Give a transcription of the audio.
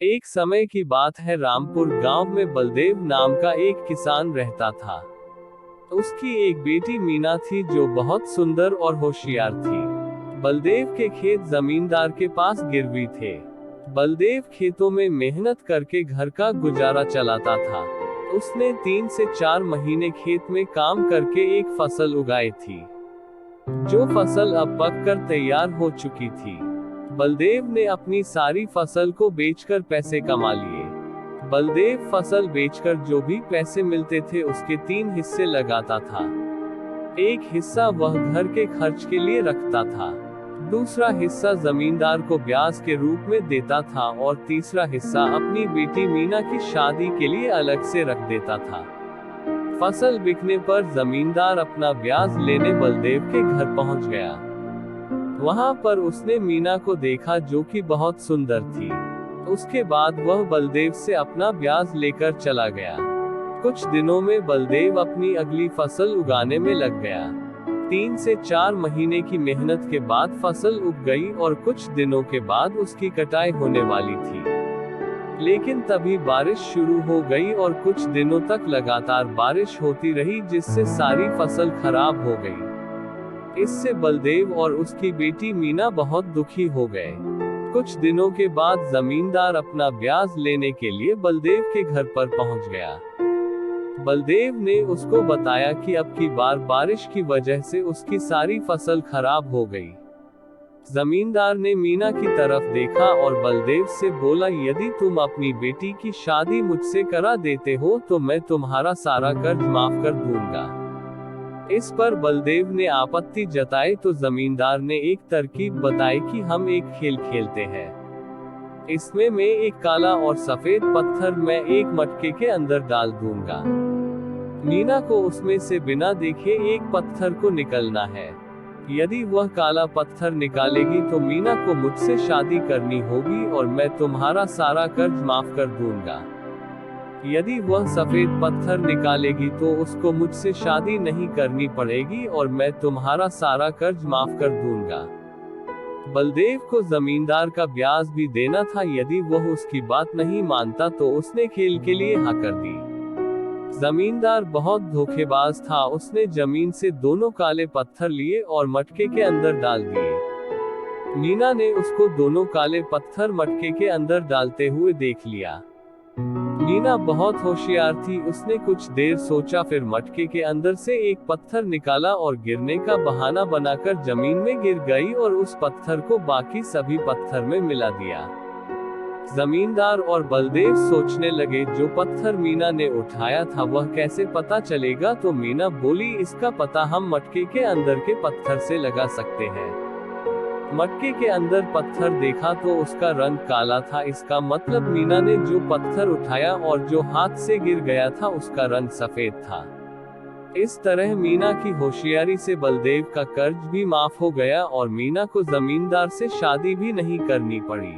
एक समय की बात है, रामपुर गांव में बलदेव नाम का एक किसान रहता था। उसकी एक बेटी मीना थी जो बहुत सुंदर और होशियार थी। बलदेव के खेत जमींदार के पास गिरवी थे। बलदेव खेतों में मेहनत करके घर का गुजारा चलाता था। उसने 3 से 4 महीने खेत में काम करके एक फसल उगाई थी, जो फसल अब पककर तैयार हो चुकी थी। बलदेव ने अपनी सारी फसल को बेचकर पैसे कमा लिए। बलदेव फसल बेचकर जो भी पैसे मिलते थे उसके 3 हिस्से लगाता था। एक हिस्सा वह घर के खर्च के लिए रखता था, दूसरा हिस्सा जमींदार को ब्याज के रूप में देता था और तीसरा हिस्सा अपनी बेटी मीना की शादी के लिए अलग से रख देता था। फसल बिकने पर जमींदार अपना ब्याज लेने बलदेव के घर पहुंच गया। वहां पर उसने मीना को देखा जो कि बहुत सुंदर थी। उसके बाद वह बलदेव से अपना ब्याज लेकर चला गया। कुछ दिनों में बलदेव अपनी अगली फसल उगाने में लग गया। 3 से 4 महीने की मेहनत के बाद फसल उग गई और कुछ दिनों के बाद उसकी कटाई होने वाली थी। लेकिन तभी बारिश शुरू हो गई और कुछ दिनों तक लगातार बारिश होती रही, जिससे सारी फसल खराब हो गई। इससे बलदेव और उसकी बेटी मीना बहुत दुखी हो गए। कुछ दिनों के बाद जमींदार अपना ब्याज लेने के लिए बलदेव के घर पर पहुंच गया। बलदेव ने उसको बताया कि अब की बार बारिश की वजह से उसकी सारी फसल खराब हो गई। जमींदार ने मीना की तरफ देखा और बलदेव से बोला, यदि तुम अपनी बेटी की शादी मुझसे करा देते हो तो मैं तुम्हारा सारा कर्ज माफ कर दूंगा। इस पर बलदेव ने आपत्ति जताई तो जमींदार ने एक तरकीब बताई कि हम एक खेल खेलते हैं। इसमें मैं एक काला और सफेद पत्थर मैं एक मटके के अंदर डाल दूंगा। मीना को उसमें से बिना देखे एक पत्थर को निकलना है। यदि वह काला पत्थर निकालेगी तो मीना को मुझसे शादी करनी होगी और मैं तुम्हारा सारा कर्ज माफ कर दूंगा। यदि वह सफेद पत्थर निकालेगी तो उसको मुझसे शादी नहीं करनी पड़ेगी और मैं तुम्हारा सारा कर्ज माफ कर दूंगा। बलदेव को जमींदार का ब्याज भी देना था। यदि वह उसकी बात नहीं मानता तो उसने खेल के लिए हाँ कर दी। जमींदार बहुत धोखेबाज था। उसने जमीन से दोनों काले पत्थर लिए और मटके के अंदर डाल दिए। मीना ने उसको दोनों काले पत्थर मटके के अंदर डालते हुए देख लिया। मीना बहुत होशियार थी। उसने कुछ देर सोचा, फिर मटके के अंदर से एक पत्थर निकाला और गिरने का बहाना बनाकर जमीन में गिर गई और उस पत्थर को बाकी सभी पत्थर में मिला दिया। जमींदार और बलदेव सोचने लगे, जो पत्थर मीना ने उठाया था वह कैसे पता चलेगा। तो मीना बोली, इसका पता हम मटके के अंदर के पत्थर से लगा सकते हैं। मटके के अंदर पत्थर देखा तो उसका रंग काला था। इसका मतलब मीना ने जो पत्थर उठाया और जो हाथ से गिर गया था उसका रंग सफेद था। इस तरह मीना की होशियारी से बलदेव का कर्ज भी माफ हो गया और मीना को जमींदार से शादी भी नहीं करनी पड़ी।